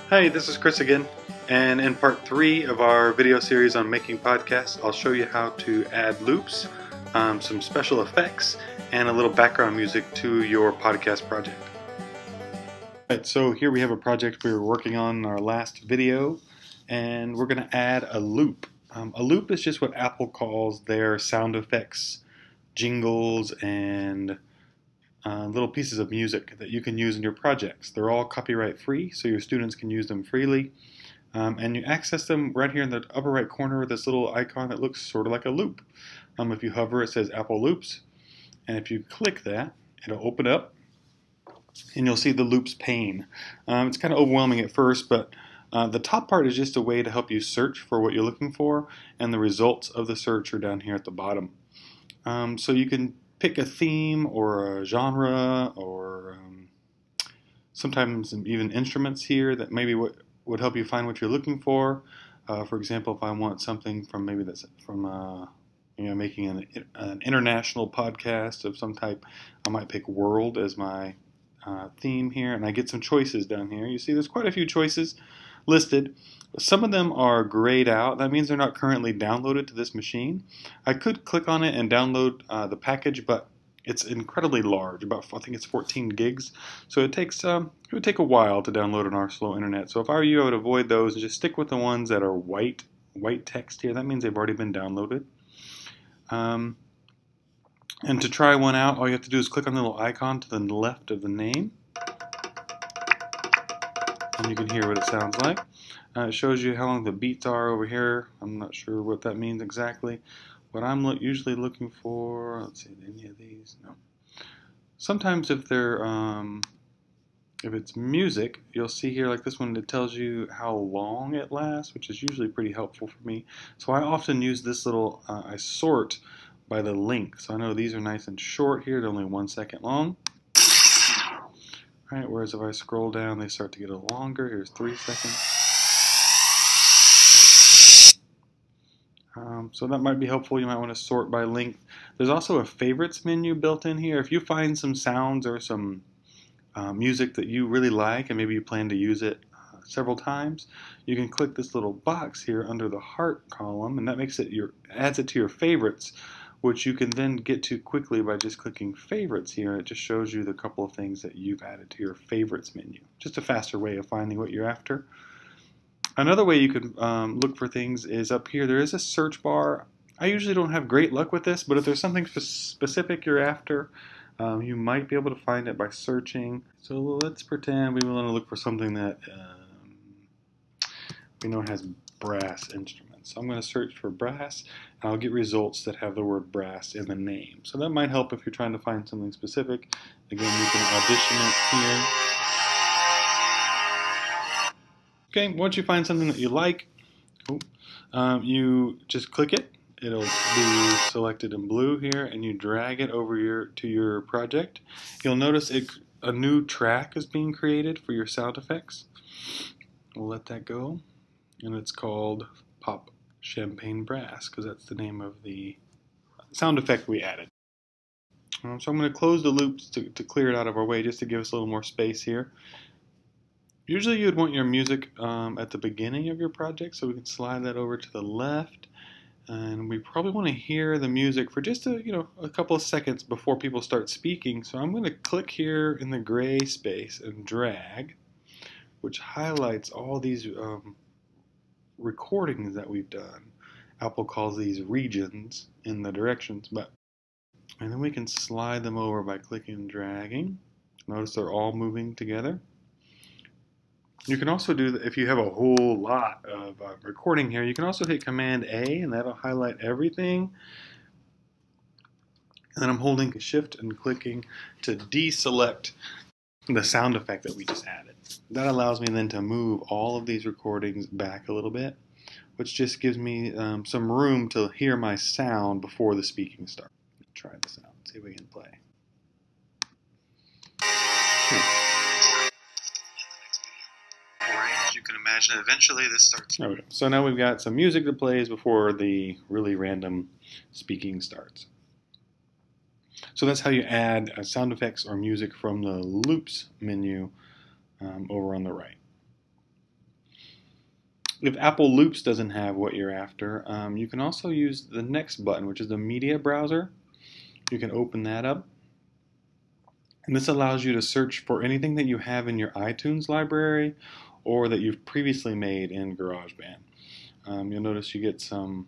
Hi, this is Chris again, and in part 3 of our video series on making podcasts, I'll show you how to add loops, some special effects, and a little background music to your podcast project. Alright, so here we have a project we were working on in our last video, and we're going to add a loop. A loop is just what Apple calls their sound effects, jingles, and little pieces of music that you can use in your projects. They're all copyright free, so your students can use them freely. And you access them right here in the upper right corner with this little icon that looks sort of like a loop. If you hover, it says Apple Loops. And if you click that, it'll open up and you'll see the loops pane. It's kind of overwhelming at first, but the top part is just a way to help you search for what you're looking for, and the results of the search are down here at the bottom. So you can pick a theme or a genre or sometimes even instruments here that maybe would help you find what you're looking for. For example, if I want something from maybe that's from making an international podcast of some type, I might pick world as my theme here, and I get some choices down here. You see there's quite a few choices listed. Some of them are grayed out. That means they're not currently downloaded to this machine. I could click on it and download the package, but it's incredibly large. I think it's 14 gigs. So it would take a while to download on our slow internet. So if I were you, I would avoid those and just stick with the ones that are white text here. That means they've already been downloaded. And to try one out, all you have to do is click on the little icon to the left of the name. And you can hear what it sounds like. It shows you how long the beats are over here. I'm not sure what that means exactly. What I'm usually looking for, let's see, any of these? No. Sometimes if they're, if it's music, you'll see here like this one, it tells you how long it lasts, which is usually pretty helpful for me. So I often use this little, I sort by the length. So I know these are nice and short here, they're only 1 second long. Right, whereas if I scroll down, they start to get a little longer. Here's 3 seconds. So that might be helpful. You might want to sort by length. There's also a favorites menu built in here. If you find some sounds or some music that you really like and maybe you plan to use it several times, you can click this little box here under the heart column, and that makes it adds it to your favorites, which you can then get to quickly by just clicking favorites here. It just shows you the couple of things that you've added to your favorites menu. Just a faster way of finding what you're after. Another way you could look for things is up here. There is a search bar. I usually don't have great luck with this, but if there's something specific you're after, you might be able to find it by searching. So let's pretend we want to look for something that we know has brass instruments. So I'm going to search for brass, and I'll get results that have the word brass in the name. So that might help if you're trying to find something specific. Again, you can audition it here. Okay, once you find something that you like, you just click it. It'll be selected in blue here, and you drag it over to your project. You'll notice a new track is being created for your sound effects. We'll let that go, and it's called Pop Champagne Brass, because that's the name of the sound effect we added. So I'm going to close the loops to clear it out of our way, just to give us a little more space here. Usually you'd want your music at the beginning of your project, so we can slide that over to the left. And we probably want to hear the music for just a couple of seconds before people start speaking. So I'm going to click here in the gray space and drag, which highlights all these recordings that we've done. Apple calls these regions in the directions, and then we can slide them over by clicking and dragging. Notice they're all moving together. You can also do, if you have a whole lot of recording here, you can also hit Command A, and that'll highlight everything. And then I'm holding Shift and clicking to deselect the sound effect that we just added. That allows me then to move all of these recordings back a little bit, which just gives me some room to hear my sound before the speaking starts. Try this out, see if we can play. You can imagine eventually this starts. There we go. So now we've got some music that plays before the really random speaking starts. So that's how you add sound effects or music from the loops menu over on the right. If Apple Loops doesn't have what you're after, you can also use the next button, which is the media browser. You can open that up. And this allows you to search for anything that you have in your iTunes library or that you've previously made in Garageband. You'll notice you get some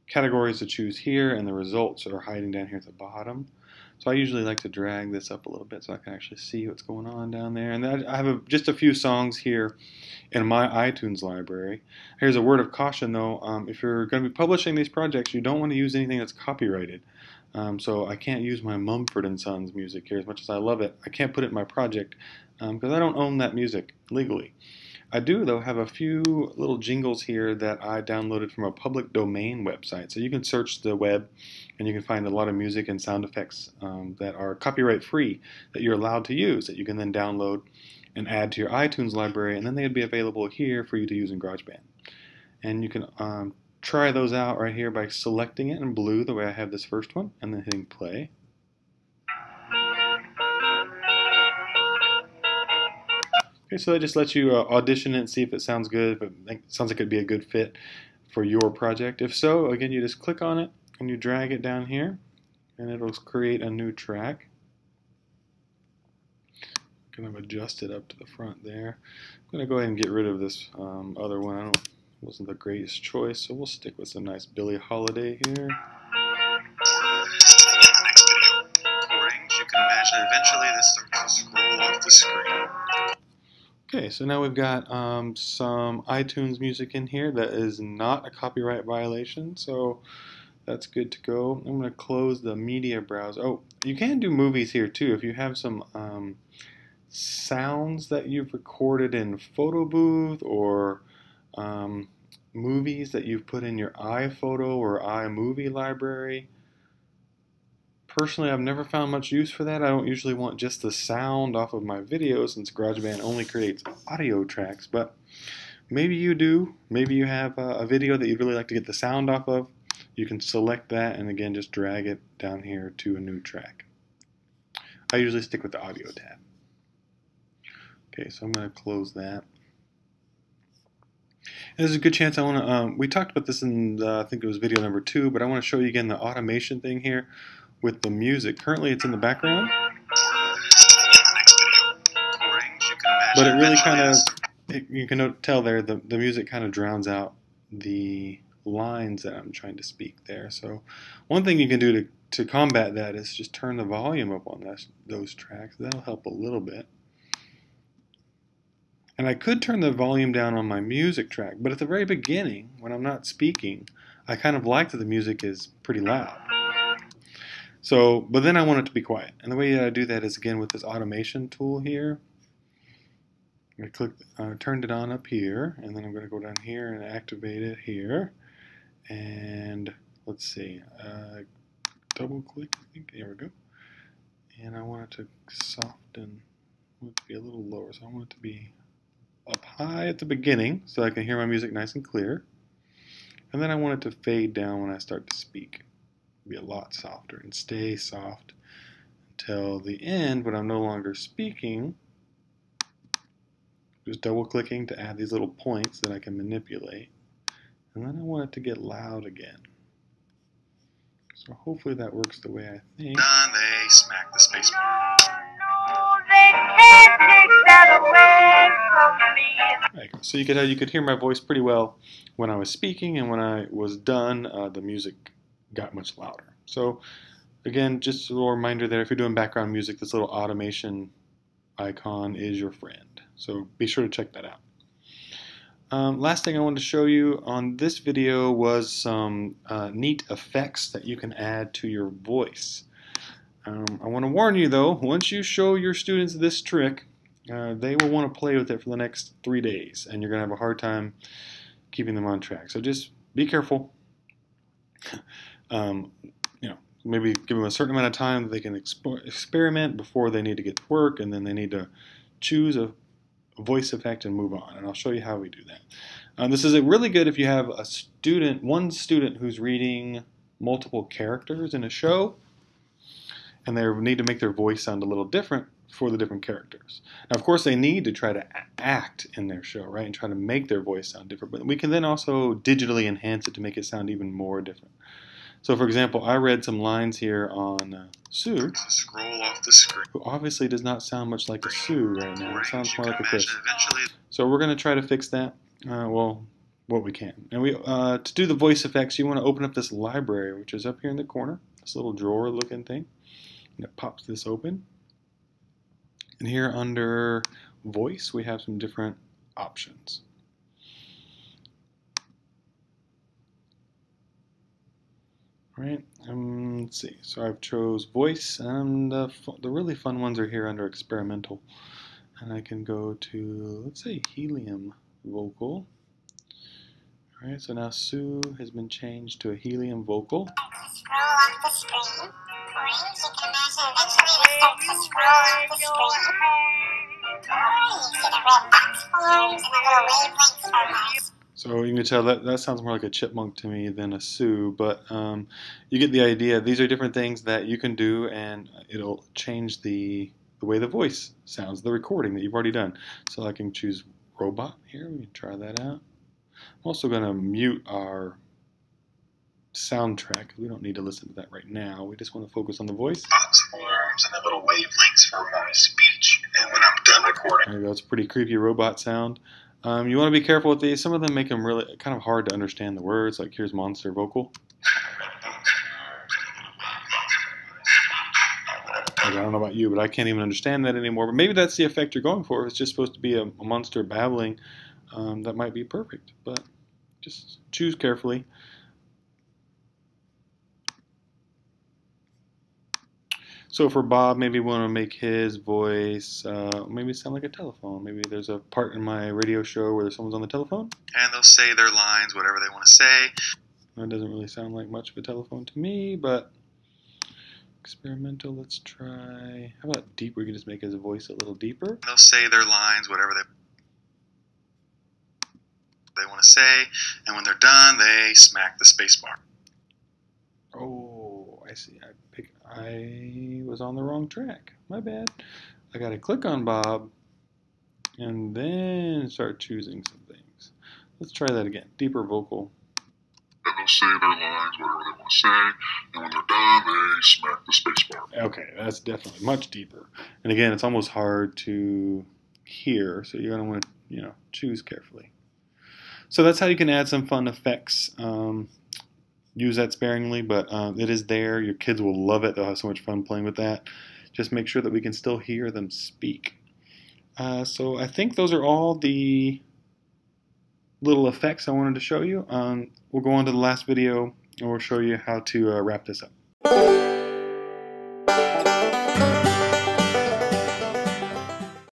categories to choose here, and the results are hiding down here at the bottom. So I usually like to drag this up a little bit so I can actually see what's going on down there. And I have just a few songs here in my iTunes library. Here's a word of caution though, if you're going to be publishing these projects, you don't want to use anything that's copyrighted. So I can't use my Mumford & Sons music here as much as I love it. I can't put it in my project because I don't own that music legally. I do, though, have a few little jingles here that I downloaded from a public domain website. So you can search the web and you can find a lot of music and sound effects that are copyright free that you're allowed to use that you can then download and add to your iTunes library, and then they'd be available here for you to use in GarageBand. And you can try those out right here by selecting it in blue the way I have this first one and then hitting play. Okay, so that just lets you audition it and see if it sounds good, if it sounds like it'd be a good fit for your project. If so, again, you just click on it and you drag it down here and it'll create a new track. Kind of adjust it up to the front there. I'm going to go ahead and get rid of this other one. It wasn't the greatest choice, so we'll stick with some nice Billie Holiday here. Next video recordings, you can imagine eventually this starts to scroll off the screen. Okay, so now we've got some iTunes music in here that is not a copyright violation, so that's good to go. I'm going to close the media browser. Oh, you can do movies here too. If you have some sounds that you've recorded in Photo Booth or movies that you've put in your iPhoto or iMovie library. Personally, I've never found much use for that. I don't usually want just the sound off of my video since GarageBand only creates audio tracks, but maybe you do. Maybe you have a video that you'd really like to get the sound off of. You can select that and again just drag it down here to a new track. I usually stick with the audio tab. Okay, so I'm going to close that. And there's a good chance I want to, we talked about this in, I think it was video number 2, but I want to show you again the automation thing here with the music. Currently it's in the background, but it really kind of, you can tell there the music kind of drowns out the lines that I'm trying to speak there. So one thing you can do to combat that is just turn the volume up on those tracks. That'll help a little bit. And I could turn the volume down on my music track, but at the very beginning, when I'm not speaking, I kind of like that the music is pretty loud. So, but then I want it to be quiet. And the way I do that is again with this automation tool here. I turned it on up here, and then I'm going to go down here and activate it here. And let's see, double click, I think, there we go. And I want it to soften, I want it to be a little lower, so I want it to be up high at the beginning so I can hear my music nice and clear. And then I want it to fade down when I start to speak. Be a lot softer and stay soft until the end when I'm no longer speaking. Just double clicking to add these little points that I can manipulate. And then I want it to get loud again. So hopefully that works the way I think. And they smack the space bar. There you go. So you could hear my voice pretty well when I was speaking, and when I was done, the music got much louder. So again, just a little reminder there, if you're doing background music, this little automation icon is your friend. So be sure to check that out. Last thing I wanted to show you on this video was some neat effects that you can add to your voice. I want to warn you though, once you show your students this trick, they will want to play with it for the next 3 days, and you're going to have a hard time keeping them on track. So just be careful. Maybe give them a certain amount of time that they can experiment before they need to get to work, and then they need to choose a voice effect and move on. And I'll show you how we do that. This is really good if you have one student who's reading multiple characters in a show. and they need to make their voice sound a little different for the different characters. Now, of course, they need to try to act in their show, right, and try to make their voice sound different, but we can then also digitally enhance it to make it sound even more different. So, for example, I read some lines here on Sue, scroll off the screen, who obviously does not sound much like a Sue right now. It sounds more like a Chris. So we're going to try to fix that, well, what we can. And to do the voice effects, you want to open up this library, which is up here in the corner, this little drawer-looking thing. And it pops this open. And here under voice, we have some different options. All right, let's see. So I've chose voice, and the really fun ones are here under experimental. And I can go to, let's say, helium vocal. All right, so now Sue has been changed to a helium vocal. Scroll off the screen. Or you can imagine eventually it starts to scroll off the screen. Or you see the red box forms and the little wavelengths are nice. So you can tell that sounds more like a chipmunk to me than a Sue, but you get the idea. These are different things that you can do, and it'll change the way the voice sounds, the recording that you've already done. So I can choose robot here. We can try that out. I'm also going to mute our soundtrack. We don't need to listen to that right now. We just want to focus on the voice. Box forms and the little wavelengths for my speech. And when I'm done recording, There you go. It's a pretty creepy robot sound. You want to be careful with these. Some of them make them really kind of hard to understand the words. Like here's monster vocal. I don't know about you, but I can't even understand that anymore. But maybe that's the effect you're going for. It's just supposed to be a monster babbling. That might be perfect, but just choose carefully. So for Bob, maybe we want to make his voice maybe sound like a telephone. Maybe there's a part in my radio show where someone's on the telephone. and they'll say their lines, whatever they want to say. That doesn't really sound like much of a telephone to me, but experimental, let's try. How about deep? We can just make his voice a little deeper. They'll say their lines, whatever they want to say, and when they're done, they smack the space bar. Oh, I see. I was on the wrong track. My bad. I got to click on Bob and then start choosing some things. Let's try that again. Deeper vocal. And they'll say their lines, whatever they want to say, and when they're done, they smack the space bar. Okay, that's definitely much deeper. And again, it's almost hard to hear, so you're going to want to, choose carefully. So that's how you can add some fun effects. Use that sparingly, but it is there. Your kids will love it. They'll have so much fun playing with that. Just make sure that we can still hear them speak. So I think those are all the little effects I wanted to show you. We'll go on to the last video and we'll show you how to wrap this up.